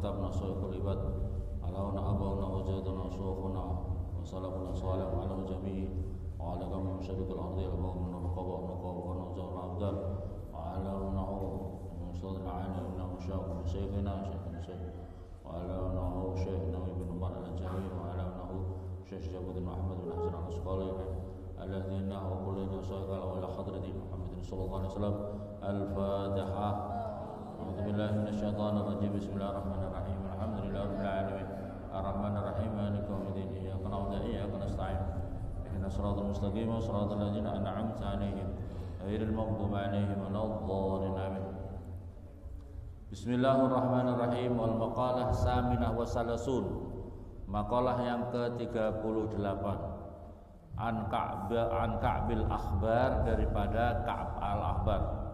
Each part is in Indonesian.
كتبنا سوء العباد علونا أبونا وجدنا شوفنا وسلفنا صالح على الجميع وعلى كم شريك الأرض الأبواب من القضاء نقاب ونزل الأبدال وعلى نعو من صدر عين إنه شاء من شيخنا شيخ وعلى نعو شيخ نوي بن عمر الجميع وعلى نعو شيخ جابر محمد بن حسن الأسقالي الذين أقولنا سأقال إلى حضرة محمد صلى الله عليه وسلم. الفاتحة. أعوذ بالله من الشيطان الرجيم. بسم الله الرحمن الرحيم. الحمد لله رب العالمين الرحمن الرحيم مالك يوم الدين إياك نعبد وإياك نستعين اهدنا الصراط المستقيم صراط الذين أنعمت عليهم غير المغضوب عليهم ولا الضالين آمين. Bismillahirrahmanirrahim. Wal maqalah saminah wa salasun. Maqalah yang ke-38. An Ka'bil Akhbar, daripada Ka'b al-Akhbar.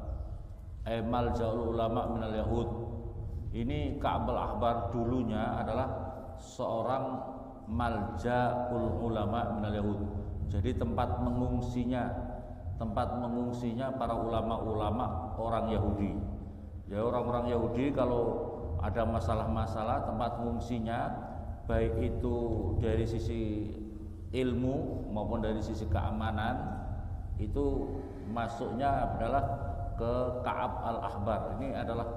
Maljaul ulama minal Yahud. Ini Ka'b al-Akhbar dulunya adalah seorang maljaul ulama minal Yahud. Jadi tempat mengungsinya para ulama-ulama orang Yahudi. Ya, orang-orang Yahudi kalau ada masalah-masalah, tempat mengungsinya baik itu dari sisi ilmu maupun dari sisi keamanan, itu masuknya adalah ke Ka'b al-Ahbar. Ini adalah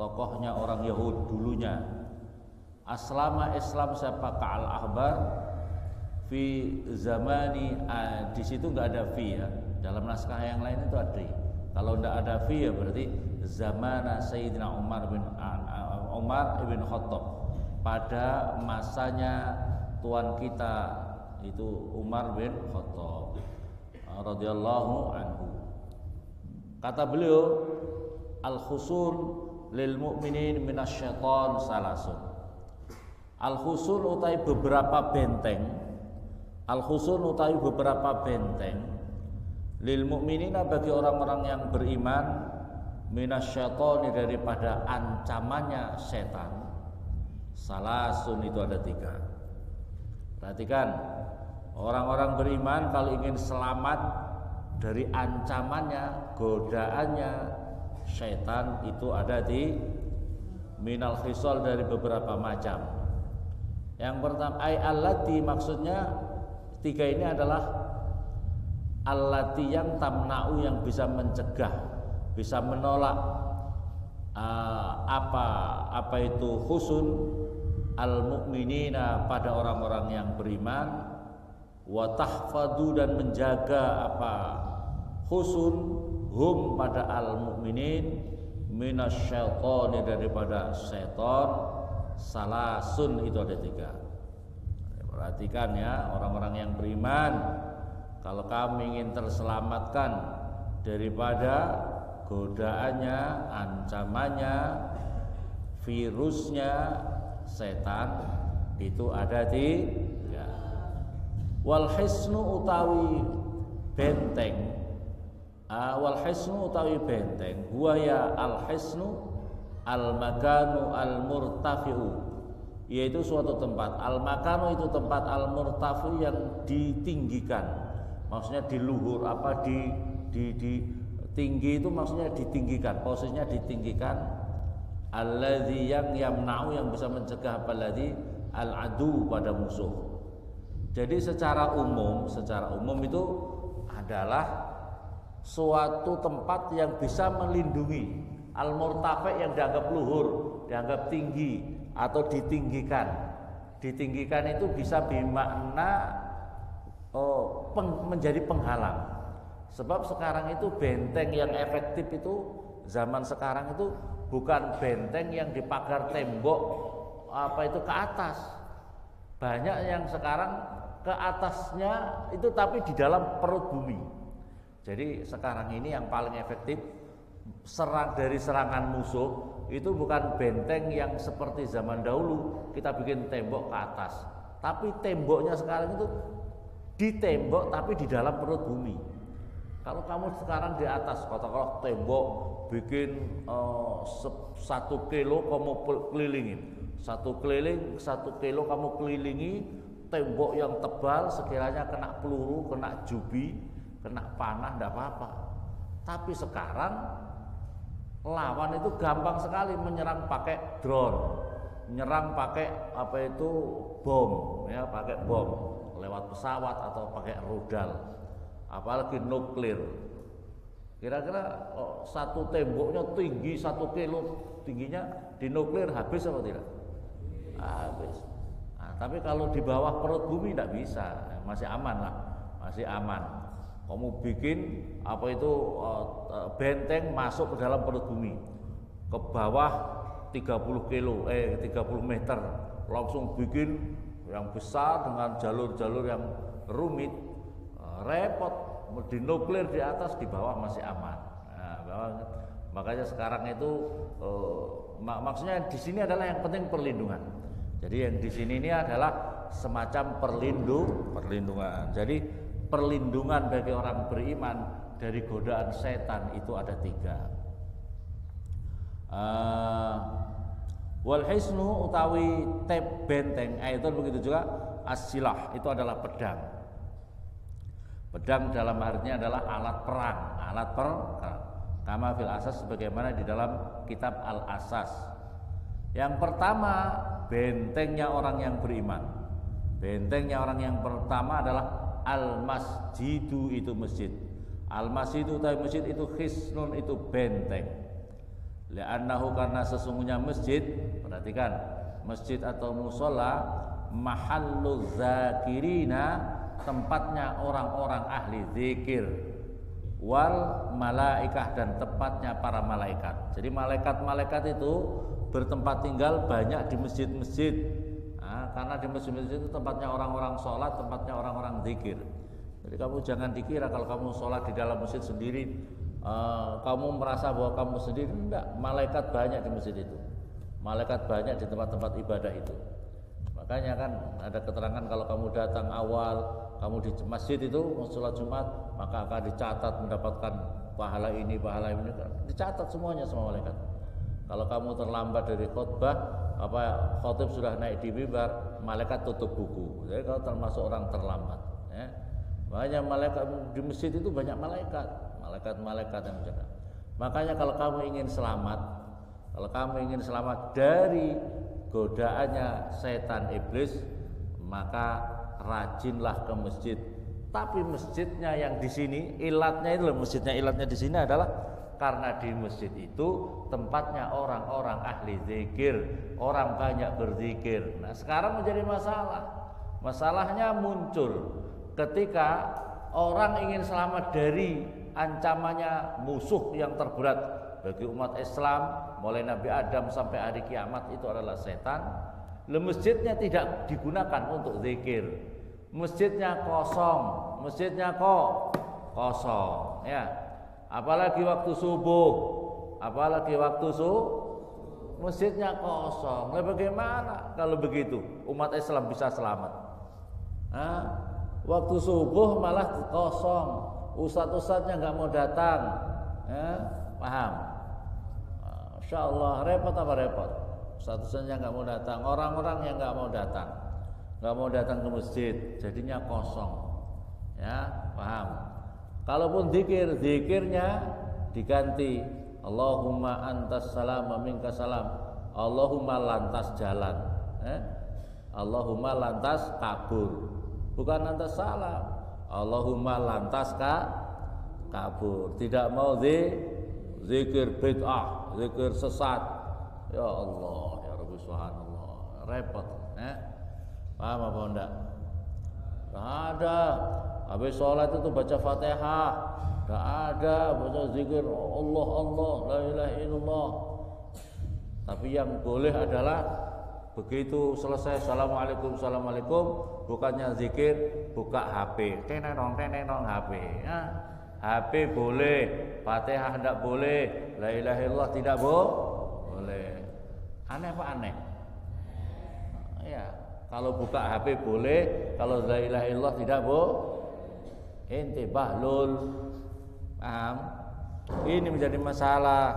tokohnya orang Yahud dulunya. Aslama Islam siapa Ka'b al-Ahbar fi zamani, di situ nggak ada fi ya. Dalam naskah yang lain itu ada. Kalau tidak ada fi ya berarti zamana Sayyidina Umar ibn Khattab, pada masanya tuan kita itu Umar bin Khattab radhiyallahu anhu. Kata beliau, al-khusul lil mu'minin minasyaiton salasun. Al-khusul utai beberapa benteng. Al-khusul utai beberapa benteng lil mu'minina, bagi orang-orang yang beriman, minasyaiton, daripada ancamannya setan. Salasun itu ada 3. Perhatikan, orang-orang beriman kalau ingin selamat dari ancamannya, godaannya setan, itu ada di minal khisal, dari beberapa macam. Yang pertama allati, maksudnya 3 ini adalah allati yang tamna'u, yang bisa mencegah, bisa menolak apa itu khusun al-mu'minina, pada orang-orang yang beriman, wa tahfadu, dan menjaga apa khusun hum, pada al-mu'minin, minasyaitoni, daripada setan. Salasun itu ada 3. Perhatikan ya, orang-orang yang beriman, kalau kami ingin terselamatkan daripada godaannya, ancamannya, virusnya setan, itu ada 3. Wal hisnu utawi benteng, wal hisnu utawi benteng, huwa ya al hisnu al makanu al murtafi'u, yaitu suatu tempat. Al makanu itu tempat, al murtafi'u yang ditinggikan, maksudnya di luhur, apa di tinggi itu maksudnya ditinggikan, posisinya ditinggikan. Alladzi yang yamna'u, yang bisa mencegah, apalagi al-adu, pada musuh. Jadi secara umum itu adalah suatu tempat yang bisa melindungi. Al-murtafi, yang dianggap luhur, dianggap tinggi atau ditinggikan. Ditinggikan itu bisa bermakna menjadi penghalang. Sebab sekarang itu benteng yang efektif itu, zaman sekarang itu bukan benteng yang dipagar tembok apa itu ke atas. Banyak yang sekarang ke atasnya itu tapi di dalam perut bumi. Jadi sekarang ini yang paling efektif dari serangan musuh itu bukan benteng yang seperti zaman dahulu kita bikin tembok ke atas, tapi temboknya sekarang itu ditembok tapi di dalam perut bumi. Kalau kamu sekarang di atas, katakanlah tembok bikin 1 kilo kamu kelilingin, 1 kilo kamu kelilingi, tembok yang tebal, sekiranya kena peluru, kena jubi, kena panah, tidak apa-apa. Tapi sekarang lawan itu gampang sekali menyerang pakai drone, menyerang pakai apa itu bom, ya pakai bom lewat pesawat atau pakai rudal, apalagi nuklir. Kira-kira satu temboknya tinggi 1 kilo tingginya, di nuklir habis apa tidak? Habis. Nah, tapi kalau di bawah perut bumi tidak bisa, masih aman lah, masih aman. Kamu bikin apa itu benteng masuk ke dalam perut bumi, ke bawah 30 meter, langsung bikin yang besar dengan jalur-jalur yang rumit, repot. Di nuklir di atas, di bawah masih aman. Nah, makanya sekarang itu maksudnya di sini adalah yang penting perlindungan. Jadi yang di sini ini adalah semacam perlindungan. Jadi perlindungan bagi orang beriman dari godaan setan itu ada 3. Wal hisnu utawi tep benteng, itu begitu juga as-silah itu adalah pedang. Pedang dalam artinya adalah alat perang, kama fil asas sebagaimana di dalam kitab Al-Asas. Yang pertama, bentengnya orang yang beriman. Bentengnya orang yang pertama adalah al-masjidu, itu masjid. Al-masjidu utawi masjid itu hisnun, itu benteng. Li'annahu, karena sesungguhnya masjid, perhatikan, masjid atau musola mahallu zakirina, tempatnya orang-orang ahli zikir, wal malaikah, dan tempatnya para malaikat. Jadi malaikat-malaikat itu bertempat tinggal banyak di masjid-masjid. Nah, karena di masjid-masjid itu tempatnya orang-orang sholat, tempatnya orang-orang zikir. Jadi kamu jangan dikira kalau kamu sholat di dalam masjid sendiri, kamu merasa bahwa kamu sendiri. Enggak, malaikat banyak di masjid itu, malaikat banyak di tempat-tempat ibadah itu. Makanya kan ada keterangan kalau kamu datang awal, kamu di masjid itu mau sholat Jumat, maka akan dicatat mendapatkan pahala ini, dicatat semuanya sama malaikat. Kalau kamu terlambat dari khutbah, khotib sudah naik di mimbar, malaikat tutup buku. Jadi kalau termasuk orang terlambat, ya. Makanya malaikat di masjid itu banyak malaikat yang menjaga. Makanya kalau kamu ingin selamat dari godaannya setan iblis, maka rajinlah ke masjid. Tapi masjidnya yang di sini ilatnya di sini adalah karena di masjid itu tempatnya orang-orang ahli zikir, orang banyak berzikir. Nah, sekarang menjadi masalah. Masalahnya muncul ketika orang ingin selamat dari ancamannya musuh yang terberat bagi umat Islam mulai Nabi Adam sampai hari kiamat, itu adalah setan. Masjidnya tidak digunakan untuk zikir, masjidnya kosong, ya. Apalagi waktu subuh, masjidnya kosong. Nah, bagaimana kalau begitu umat Islam bisa selamat? Waktu subuh malah kosong, ustadz-ustadznya nggak mau datang, ya, paham? Insya Allah repot apa repot? Ustadz-ustadznya nggak mau datang, orang-orang yang nggak mau datang ke masjid, jadinya kosong, ya, paham? Kalaupun zikirnya diganti Allahumma antas salam wa minkas salam, Allahumma lantas jalan, Allahumma lantas kabur, bukan lantas salam, Allahumma lantas kabur. Tidak mau zikir bid'ah, zikir sesat. Ya Allah, ya Rabbi subhanallah, repot, paham apa enggak? Ada. Habis sholat itu baca Fatihah, enggak ada baca zikir Allah Allah, la ilaha illallah. Tapi yang boleh adalah begitu selesai assalamualaikum, bukannya zikir, buka HP, tenenong HP, ya. HP boleh, Fatihah tidak boleh, la ilaha illallah tidak boleh. Aneh apa aneh? Ya, kalau buka HP boleh, kalau la ilaha illallah tidak boleh. Ente bahlul, paham? Ini menjadi masalah.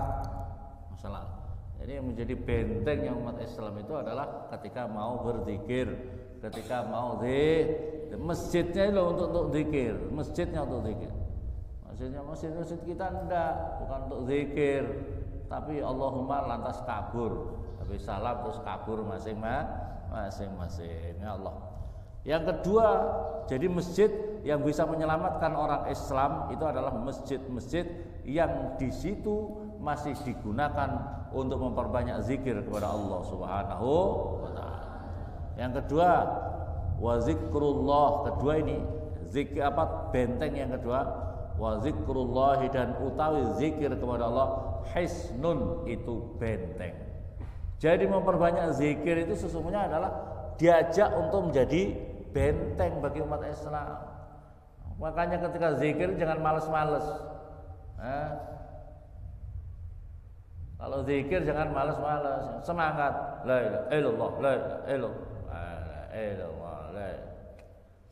Jadi yang menjadi bentengnya umat Islam itu adalah ketika mau berzikir, ketika mau masjidnya itu untuk zikir, masjidnya untuk zikir. Maksudnya masjid kita enggak, bukan untuk zikir, tapi Allahumma lantas kabur. Habis salam terus kabur masing-masing. Ya Allah. Yang kedua, jadi masjid yang bisa menyelamatkan orang Islam itu adalah masjid-masjid yang di situ masih digunakan untuk memperbanyak zikir kepada Allah Subhanahu wa taala. Yang kedua, wa zikrullah, kedua ini zikir benteng yang kedua, wa zikrullah dan utawi zikir kepada Allah hisnun, itu benteng. Jadi memperbanyak zikir itu sesungguhnya adalah diajak untuk menjadi benteng bagi umat Islam. Makanya ketika zikir jangan malas-malas. Kalau zikir jangan malas-malas, semangat. La ilaha illallah, la ilaha illallah, la.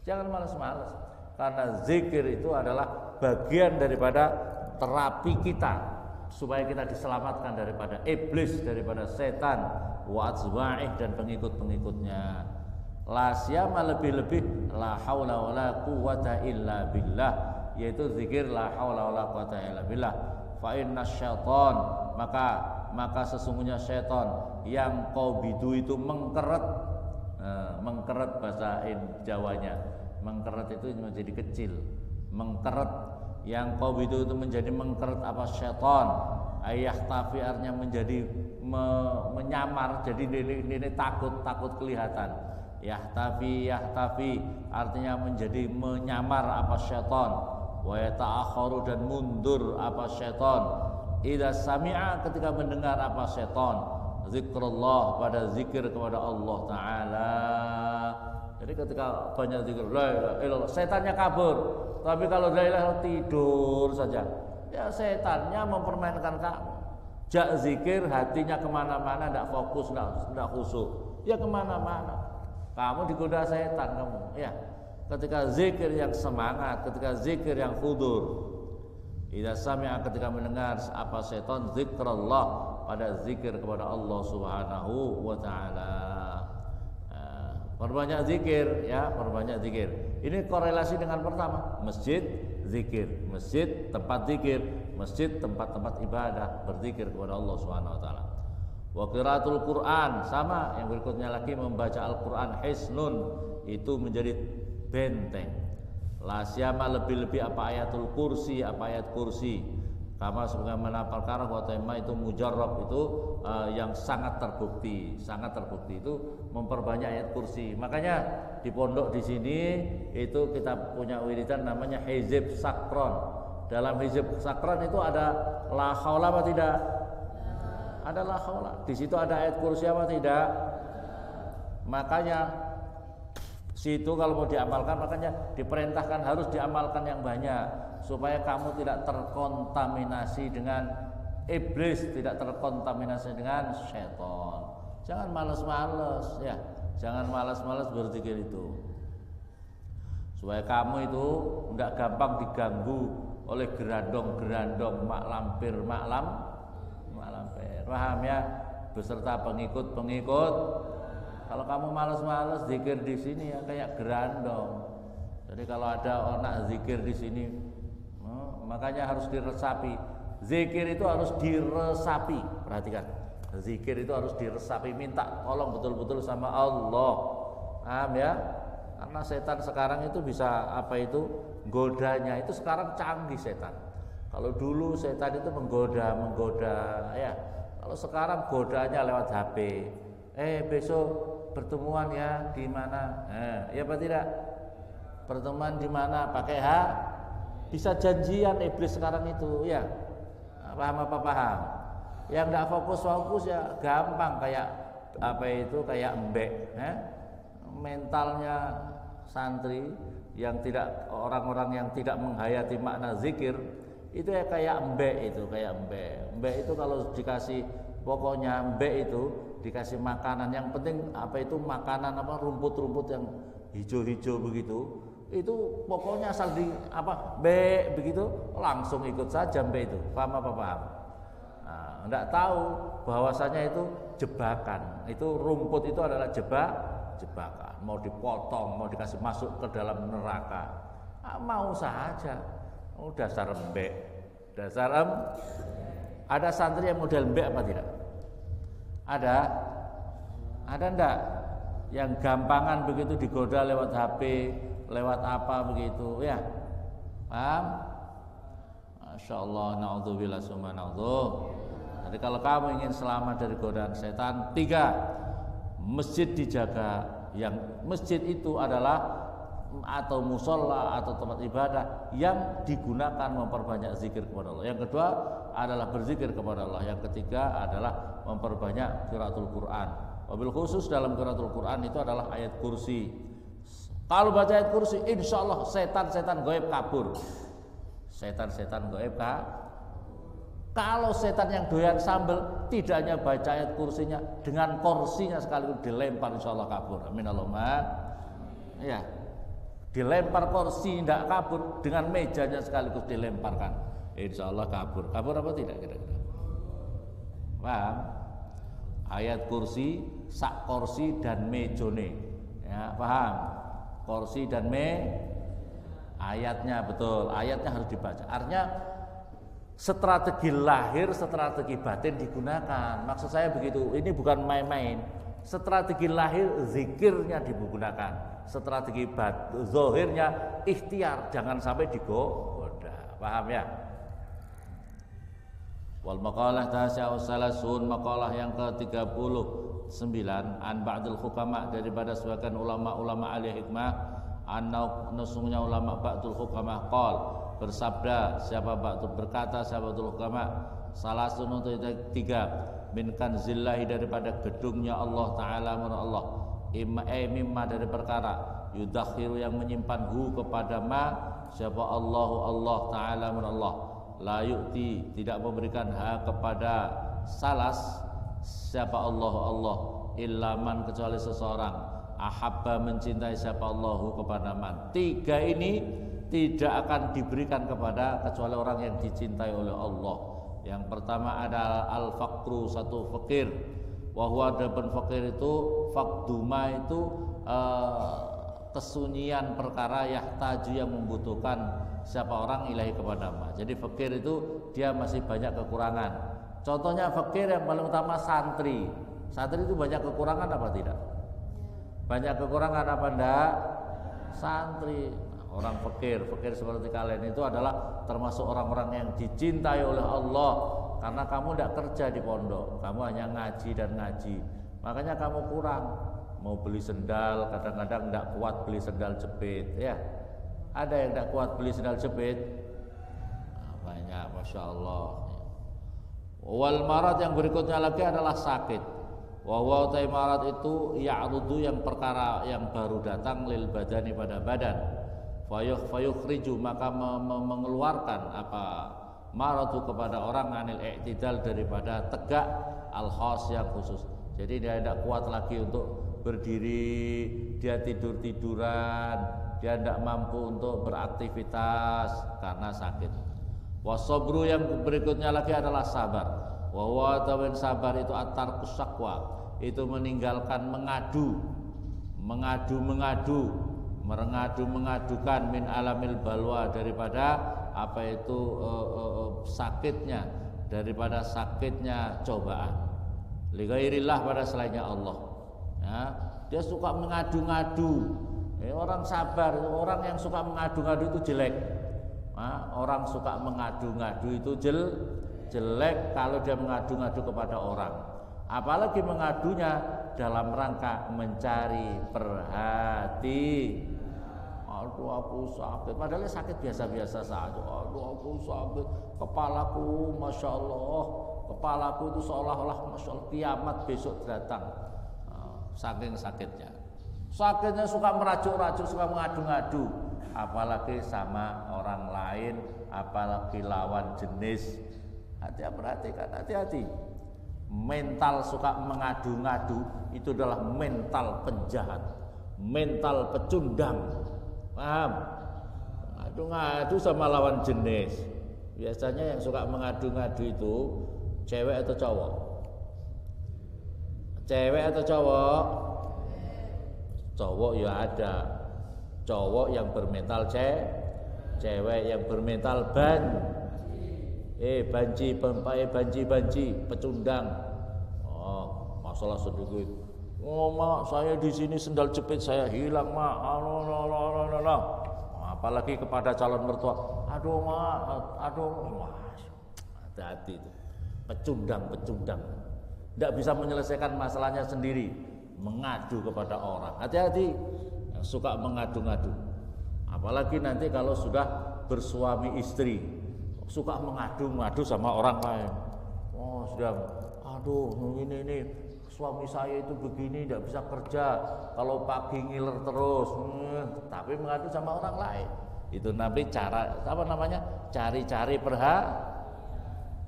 Jangan malas-malas. Karena zikir itu adalah bagian daripada terapi kita supaya kita diselamatkan daripada iblis, daripada setan, wa atzba'ih dan pengikut-pengikutnya. La siyama lebih-lebih la haula wala quwata illa billah, yaitu zikir la haula wala quwata illa billah. Fa inna syaitan, maka sesungguhnya syaitan yang qabidu itu mengkeret, mengkeret bahasa Jawanya, mengkeret itu menjadi kecil, mengkeret. Yang qabidu itu menjadi mengkeret apa syaitan, ayah tafi artinya menjadi menyamar, jadi ini takut kelihatan. Yahtafi artinya menjadi menyamar apa syaitan. Wa yata'akharu dan mundur apa syaitan. Idza sami'a, ketika mendengar apa syaitan, zikrullah, pada zikir kepada Allah Ta'ala. Jadi ketika banyak zikir la ilaha illallah, setannya kabur. Tapi kalau la ilaha tidur saja, ya setannya mempermainkan kamu. Jak zikir hatinya kemana-mana, tidak fokus, tidak khusyuk, ya kemana-mana. Kamu digoda setan kamu, ya. Ketika zikir yang semangat, ketika zikir yang khudur. Idza sami'a, ketika mendengar apa setan, zikrullah, pada zikir kepada Allah Subhanahu wa taala. Perbanyak zikir, ya, perbanyak zikir. Ini korelasi dengan pertama, masjid zikir, masjid tempat zikir, masjid tempat-tempat ibadah berzikir kepada Allah Subhanahu wa taala. Wa qiraatul Quran, sama yang berikutnya lagi membaca Al-Qur'an, hisnun, itu menjadi benteng. La siyama lebih-lebih apa ayatul kursi, apa ayat kursi. Kama sebagaimana perkara wa tema itu mujarrab, itu yang sangat terbukti itu memperbanyak ayat kursi. Makanya di pondok di sini itu kita punya wiridan namanya hizib sakron. Dalam hizib sakron itu ada la haula apa tidak? Ada la haula. Di situ ada ayat kursi apa tidak? Makanya situ kalau mau diamalkan, makanya diperintahkan harus diamalkan yang banyak supaya kamu tidak terkontaminasi dengan iblis, tidak terkontaminasi dengan syaitan. Jangan malas-malas, ya. Jangan malas-malas berzikir itu. Supaya kamu itu enggak gampang diganggu oleh gerandong-gerandong mak lampir. Paham ya? Beserta pengikut-pengikut. Kalau kamu malas-malas zikir di sini ya kayak gerandong. Jadi kalau ada orang zikir di sini, makanya harus diresapi. Zikir itu harus diresapi. Perhatikan, zikir itu harus diresapi. Minta tolong betul-betul sama Allah. Paham ya? Karena setan sekarang itu bisa godanya itu sekarang canggih setan. Kalau dulu setan itu menggoda ya. Kalau sekarang godanya lewat HP. Besok pertemuan ya di mana? Ya apa tidak? Pertemuan di mana? Pakai bisa janjian iblis sekarang itu, ya. Paham apa paham? Yang enggak fokus ya gampang kayak kayak embek, mentalnya santri yang tidak, orang-orang yang tidak menghayati makna zikir itu ya kayak embek itu, kayak embek. Embek itu kalau dikasih, pokoknya embek itu dikasih makanan, yang penting makanan rumput-rumput yang hijau-hijau begitu. Itu pokoknya asal mbek begitu langsung ikut saja mbek itu. Paham apa paham? Nah, enggak tahu bahwasanya itu jebakan. Itu rumput itu adalah jebakan. Mau dipotong, mau dikasih masuk ke dalam neraka. Mau saja. Dasar mbek. Ada santri yang model mbek apa tidak? Ada? Ada enggak? Yang gampangan begitu digoda lewat HP, lewat apa begitu, ya? Paham? Masya Allah, na'udzubillah summa na'udzu. Jadi kalau kamu ingin selamat dari godaan setan, 3, masjid dijaga. Yang masjid itu adalah atau musola atau tempat ibadah yang digunakan memperbanyak zikir kepada Allah. Yang kedua adalah berzikir kepada Allah. Yang ketiga adalah memperbanyak qiraatul Quran. Wabil khusus dalam qiraatul Quran itu adalah ayat kursi. Kalau baca ayat kursi, insya Allah setan-setan gaib kabur. Setan-setan gaib Kalau setan yang doyan sambel, tidak hanya baca ayat kursinya, dengan kursinya sekaligus dilempar, insya Allah kabur. Amin Allahumma. Ya. Dilempar kursi tidak kabur, dengan mejanya sekaligus dilemparkan, insya Allah kabur. Kabur apa tidak kira-kira? Paham? Ayat kursi, sak kursi dan mejone, ya paham? Kursi dan ayatnya betul, ayatnya harus dibaca. Artinya strategi lahir, strategi batin digunakan. Maksud saya begitu. Ini bukan main-main. Strategi lahir zikirnya digunakan. Strategi zahirnya ikhtiar, jangan sampai digoda. Paham ya? Wal maqalah tasya'u salasun, maqalah yang ke-39 an ba'dul hukama, daripada sebagian ulama-ulama ahli hikmah, nusungnya ulama ba'dul hukama qol, bersabda siapa berkata siapa ba'dul hukama, salasun untuk 3, min kanzillahi, daripada gedungnya Allah taala menurut Allah, mimma dari perkara yudakhiru yang menyimpan kepada ma siapa Allah taala menurut Allah, la yu'ti tidak memberikan kepada salas siapa Allah illa man kecuali seseorang ahabba mencintai siapa Allah kepada man. 3 ini tidak akan diberikan kepada kecuali orang yang dicintai oleh Allah. Yang pertama adalah al-faqru, satu fakir. Wahwa adapun fakir itu fakduma itu kesunyian perkara yahtaju yang membutuhkan siapa orang ilahi kepada ma. Jadi fakir itu dia masih banyak kekurangan. Contohnya fakir yang paling utama santri. Santri itu banyak kekurangan apa tidak? Banyak kekurangan apa enggak? Santri. Orang fakir seperti kalian itu adalah termasuk orang-orang yang dicintai oleh Allah, karena kamu tidak kerja di pondok, kamu hanya ngaji dan ngaji, makanya kamu kurang. Mau beli sendal, kadang-kadang tidak kuat beli sendal jepit, ya. Ada yang tidak kuat beli sendal jepit? Banyak, masya Allah. Wal marad yang berikutnya lagi adalah sakit. Wa marat itu ya'rudu yang perkara yang baru datang lil badani pada badan. Fayukhriju maka mengeluarkan apa maratu kepada orang anil i'tidal daripada tegak al khas yang khusus. Jadi dia tidak kuat lagi untuk berdiri, dia tidur-tiduran, dia tidak mampu untuk beraktivitas karena sakit. Wasobru yang berikutnya lagi adalah sabar. Wa tawin sabar itu atarkus syakwa, itu meninggalkan mengadukan min alamil balwa, daripada apa itu sakitnya, daripada sakitnya cobaan. Li ghairillah, pada selainnya Allah. Ya, dia suka mengadu-ngadu. Orang sabar, orang yang suka mengadu-ngadu itu jelek. Orang suka mengadu-ngadu itu jelek kalau dia mengadu-ngadu kepada orang. Apalagi mengadunya dalam rangka mencari perhatian. Aduh aku sakit, padahal sakit biasa-biasa saja. Aduh aku sakit, kepalaku, masya Allah, kepalaku itu seolah-olah masya Allah kiamat besok datang. Saking sakitnya suka merajuk-rajuk, suka mengadu-ngadu, apalagi sama orang lain, apalagi lawan jenis. Perhatikan, hati-hati. Mental suka mengadu-ngadu itu adalah mental penjahat, mental pecundang. Paham? Ngadu-ngadu sama lawan jenis. Biasanya yang suka mengadu-ngadu itu cewek atau cowok? Cewek atau cowok? Cowok ya ada. Cowok yang bermental cewek yang bermental banci, pecundang. Oh, masalah sedikit. Oh, mak, saya di sini sendal jepit saya hilang, mak. Apalagi kepada calon mertua. Aduh, mak, aduh. Hati-hati itu. Pecundang. Tidak bisa menyelesaikan masalahnya sendiri, mengadu kepada orang. Hati-hati yang suka mengadu-ngadu. Apalagi nanti kalau sudah bersuami istri, suka mengadu-ngadu sama orang lain. Oh, sudah, aduh, ini suami saya itu begini, tidak bisa kerja, kalau pagi ngiler terus, tapi mengadu sama orang lain. Itu nanti cara cari-cari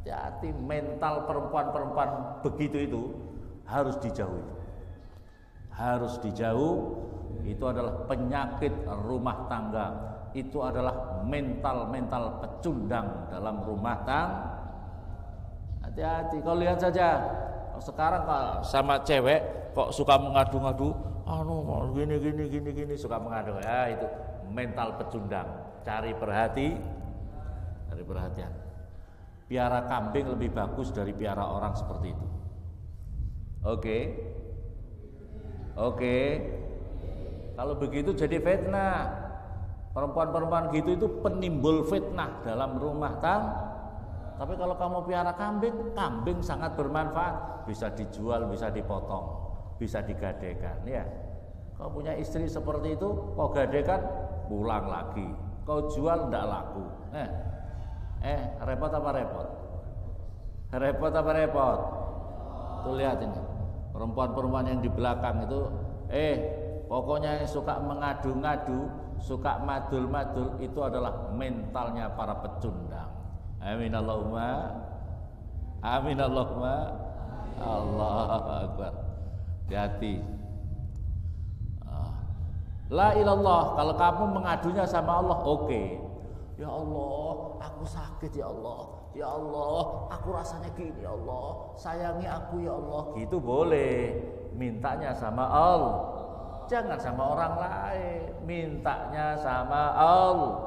hati mental perempuan-perempuan begitu itu harus dijauhi. Itu adalah penyakit rumah tangga. Itu adalah mental pecundang dalam rumah tangga. Hati-hati. Kau lihat saja sekarang kalau sama cewek kok suka mengadu-ngadu, gini suka mengadu. Ya, itu mental pecundang. Cari perhatian. Piara kambing lebih bagus dari piara orang seperti itu. Oke. Kalau begitu jadi fitnah. Perempuan-perempuan gitu itu penimbul fitnah dalam rumah tangga. Tapi kalau kamu piara kambing sangat bermanfaat. Bisa dijual, bisa dipotong, bisa digadaikan. Ya, kau punya istri seperti itu, kau gadaikan, pulang lagi. Kau jual, tidak laku. Repot apa repot? Tuh lihat ini, perempuan-perempuan yang di belakang itu, pokoknya yang suka mengadu-ngadu, suka madul-madul, itu adalah mentalnya para pecundang. Amin Allahumma. Allahu Akbar. Hati-hati. La ilallah, kalau kamu mengadunya sama Allah, oke. Ya Allah, aku sakit ya Allah. Ya Allah, aku rasanya gini ya Allah. Sayangi aku ya Allah. Gitu boleh. Mintanya sama Allah. Jangan sama orang lain. Mintanya sama Allah.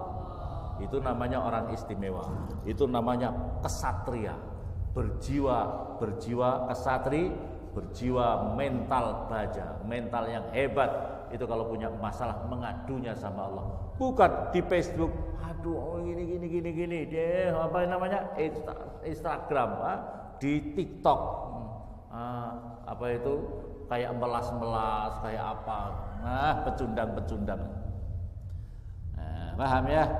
Itu namanya orang istimewa. Itu namanya kesatria. Berjiwa kesatri, berjiwa mental baja, mental yang hebat. Itu kalau punya masalah mengadunya sama Allah. Bukan di Facebook, aduh gini deh, apa namanya? Instagram, di TikTok. Apa itu? Kayak melas-melas, kayak apa? Pecundang. Paham ya?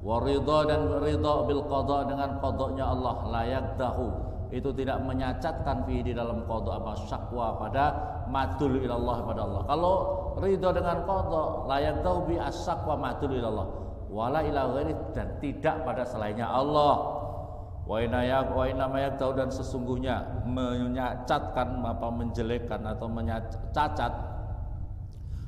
Waridho dan ridho bil qada, dengan qadanya Allah, layak dahu, itu tidak menyacatkan fi di dalam qada apa syakwa pada madul ilallah pada Allah. Kalau ridho dengan qada, layak dahu bi asyakwa madul ilallah wala ila ghairi, dan tidak pada selainnya Allah. Wa inna mayak dahu, dan sesungguhnya menyacatkan apa menjelekkan atau mencacat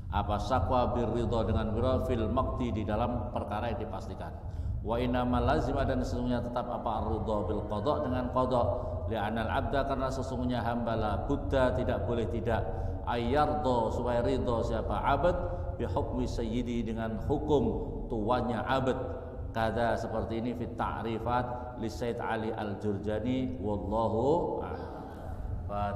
apa syakwa bir ridho dengan ridho fil maqti di dalam perkara yang dipastikan. Wa inna malazima, dan sesungguhnya tetap apa ridho bil qada dengan qada, li'anal abda, karena sesungguhnya hamba la buddha, tidak boleh tidak ayyardo, supaya ridho siapa abad bi hukmi sayyidi, dengan hukum tuannya abad. Kada seperti ini fit ta'rifat li Sayyid Ali Al-Jurjani wallahu a'lam.